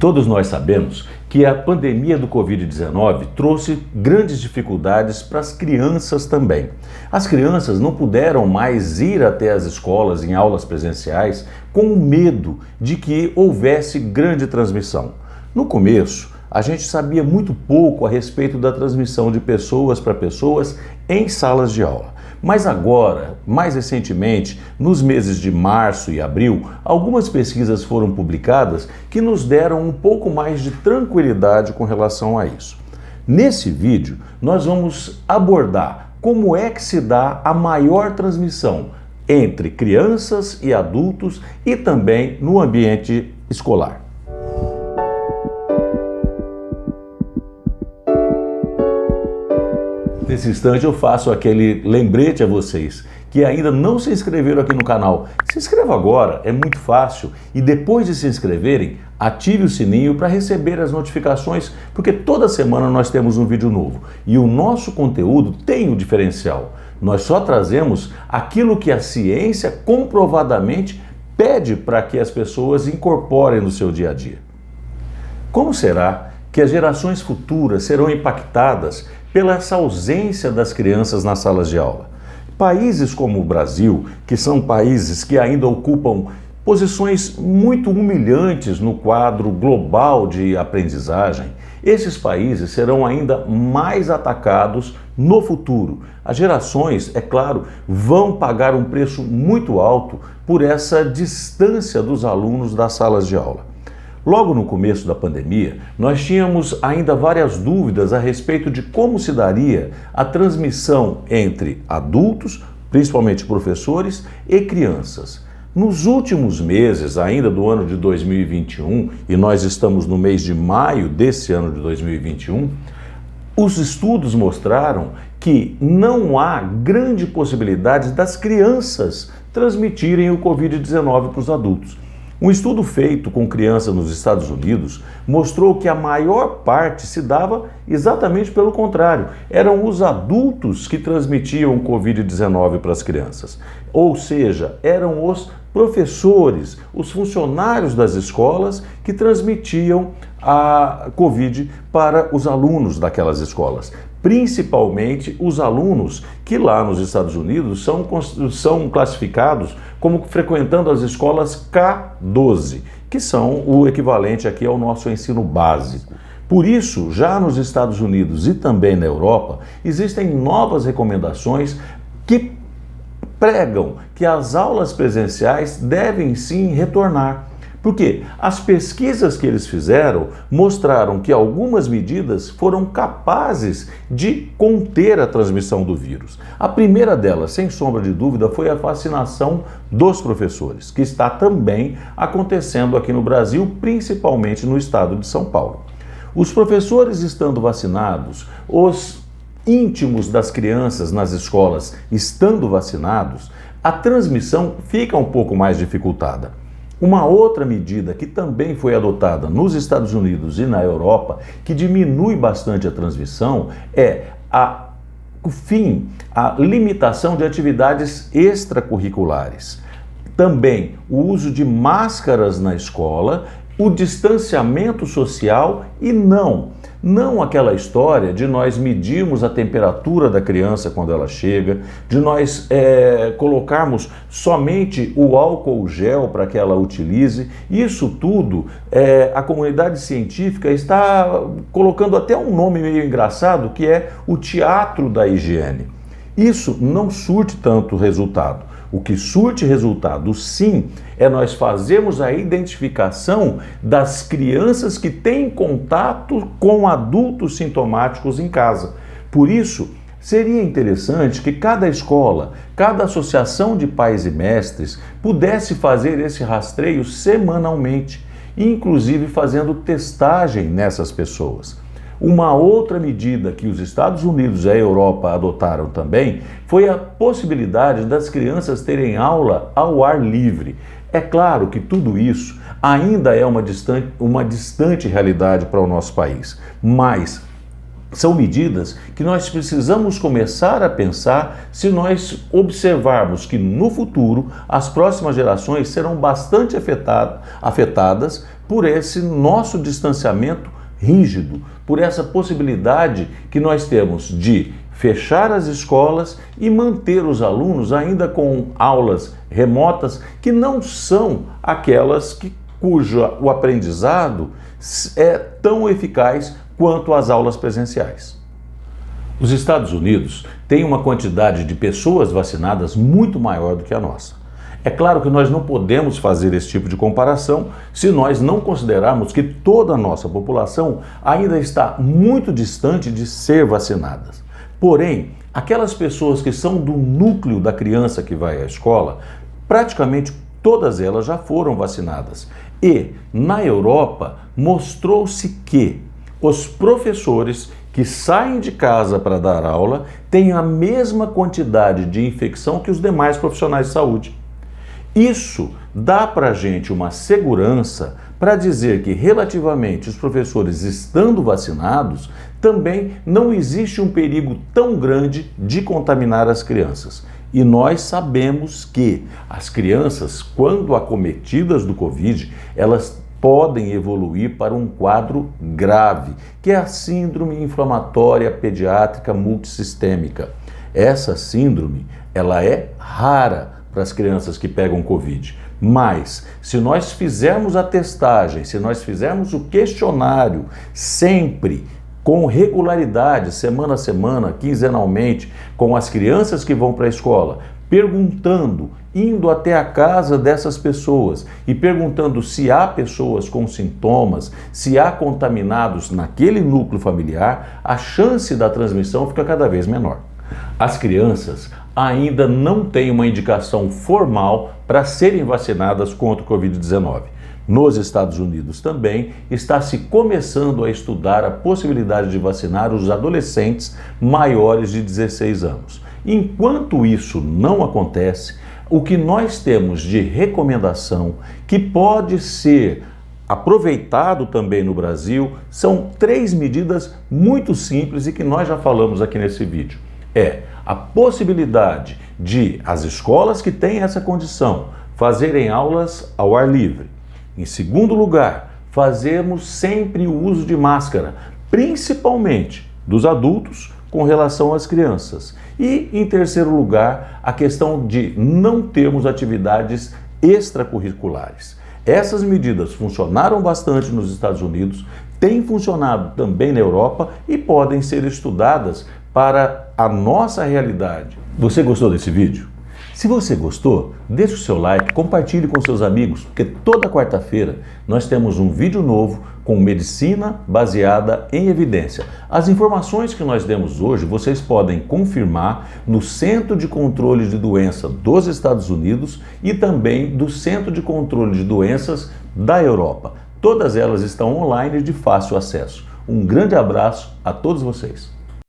Todos nós sabemos que a pandemia do Covid-19 trouxe grandes dificuldades para as crianças também. As crianças não puderam mais ir até as escolas em aulas presenciais com medo de que houvesse grande transmissão. No começo, a gente sabia muito pouco a respeito da transmissão de pessoas para pessoas em salas de aula. Mas agora, mais recentemente, nos meses de março e abril, algumas pesquisas foram publicadas que nos deram um pouco mais de tranquilidade com relação a isso. Nesse vídeo, nós vamos abordar como é que se dá a maior transmissão entre crianças e adultos e também no ambiente escolar. Nesse instante eu faço aquele lembrete a vocês que ainda não se inscreveram aqui no canal. Se inscreva agora, é muito fácil. E depois de se inscreverem, ative o sininho para receber as notificações, porque toda semana nós temos um vídeo novo. E o nosso conteúdo tem um diferencial. Nós só trazemos aquilo que a ciência comprovadamente pede para que as pessoas incorporem no seu dia a dia. Como será que as gerações futuras serão impactadas pela essa ausência das crianças nas salas de aula? Países como o Brasil, que são países que ainda ocupam posições muito humilhantes no quadro global de aprendizagem, esses países serão ainda mais atacados no futuro. As gerações, é claro, vão pagar um preço muito alto por essa distância dos alunos das salas de aula. Logo no começo da pandemia, nós tínhamos ainda várias dúvidas a respeito de como se daria a transmissão entre adultos, principalmente professores, e crianças. Nos últimos meses, ainda do ano de 2021, e nós estamos no mês de maio desse ano de 2021, os estudos mostraram que não há grande possibilidade das crianças transmitirem o Covid-19 para os adultos. Um estudo feito com crianças nos Estados Unidos mostrou que a maior parte se dava exatamente pelo contrário. Eram os adultos que transmitiam o Covid-19 para as crianças. Ou seja, eram os professores, os funcionários das escolas que transmitiam a Covid para os alunos daquelas escolas. Principalmente os alunos que lá nos Estados Unidos são classificados como frequentando as escolas K12, que são o equivalente aqui ao nosso ensino básico. Por isso, já nos Estados Unidos e também na Europa, existem novas recomendações que pregam que as aulas presenciais devem sim retornar. Porque as pesquisas que eles fizeram mostraram que algumas medidas foram capazes de conter a transmissão do vírus. A primeira delas, sem sombra de dúvida, foi a vacinação dos professores, que está também acontecendo aqui no Brasil, principalmente no estado de São Paulo. Os professores estando vacinados, os íntimos das crianças nas escolas estando vacinados, a transmissão fica um pouco mais dificultada. Uma outra medida que também foi adotada nos Estados Unidos e na Europa, que diminui bastante a transmissão, é a limitação de atividades extracurriculares. Também o uso de máscaras na escola, o distanciamento social e não aquela história de nós medirmos a temperatura da criança quando ela chega, de nós colocarmos somente o álcool gel para que ela utilize. Isso tudo, a comunidade científica está colocando até um nome meio engraçado, que é o teatro da higiene. Isso não surte tanto resultado. O que surte resultado, sim, é nós fazermos a identificação das crianças que têm contato com adultos sintomáticos em casa. Por isso, seria interessante que cada escola, cada associação de pais e mestres pudesse fazer esse rastreio semanalmente, inclusive fazendo testagem nessas pessoas. Uma outra medida que os Estados Unidos e a Europa adotaram também foi a possibilidade das crianças terem aula ao ar livre. É claro que tudo isso ainda é uma distante realidade para o nosso país, mas São medidas que nós precisamos começar a pensar se nós observarmos que no futuro as próximas gerações serão bastante afetadas por esse nosso distanciamento rígido, por essa possibilidade que nós temos de fechar as escolas e manter os alunos ainda com aulas remotas que não são aquelas cujo o aprendizado é tão eficaz quanto as aulas presenciais. Os Estados Unidos têm uma quantidade de pessoas vacinadas muito maior do que a nossa. É claro que nós não podemos fazer esse tipo de comparação se nós não considerarmos que toda a nossa população ainda está muito distante de ser vacinada. Porém, aquelas pessoas que são do núcleo da criança que vai à escola, praticamente todas elas já foram vacinadas. E, na Europa, mostrou-se que os professores que saem de casa para dar aula têm a mesma quantidade de infecção que os demais profissionais de saúde. Isso dá para a gente uma segurança para dizer que, relativamente, os professores estando vacinados, também não existe um perigo tão grande de contaminar as crianças. E nós sabemos que as crianças, quando acometidas do Covid, elas podem evoluir para um quadro grave, que é a síndrome inflamatória pediátrica multissistêmica. Essa síndrome, ela é rara para as crianças que pegam Covid. Mas, se nós fizermos a testagem, se nós fizermos o questionário sempre, com regularidade, semana a semana, quinzenalmente, com as crianças que vão para a escola, perguntando, indo até a casa dessas pessoas e perguntando se há pessoas com sintomas, se há contaminados naquele núcleo familiar, a chance da transmissão fica cada vez menor. As crianças ainda não têm uma indicação formal para serem vacinadas contra o Covid-19. Nos Estados Unidos também está se começando a estudar a possibilidade de vacinar os adolescentes maiores de 16 anos. Enquanto isso não acontece, o que nós temos de recomendação, que pode ser aproveitado também no Brasil, são 3 medidas muito simples e que nós já falamos aqui nesse vídeo. É a possibilidade de as escolas que têm essa condição fazerem aulas ao ar livre. Em segundo lugar, fazermos sempre o uso de máscara, principalmente dos adultos com relação às crianças. E, em terceiro lugar, a questão de não termos atividades extracurriculares. Essas medidas funcionaram bastante nos Estados Unidos, têm funcionado também na Europa e podem ser estudadas para a nossa realidade. Você gostou desse vídeo? Se você gostou, deixe o seu like, compartilhe com seus amigos, porque toda quarta-feira nós temos um vídeo novo com medicina baseada em evidência. As informações que nós demos hoje, vocês podem confirmar no Centro de Controle de Doença dos Estados Unidos e também do Centro de Controle de Doenças da Europa. Todas elas estão online de fácil acesso. Um grande abraço a todos vocês.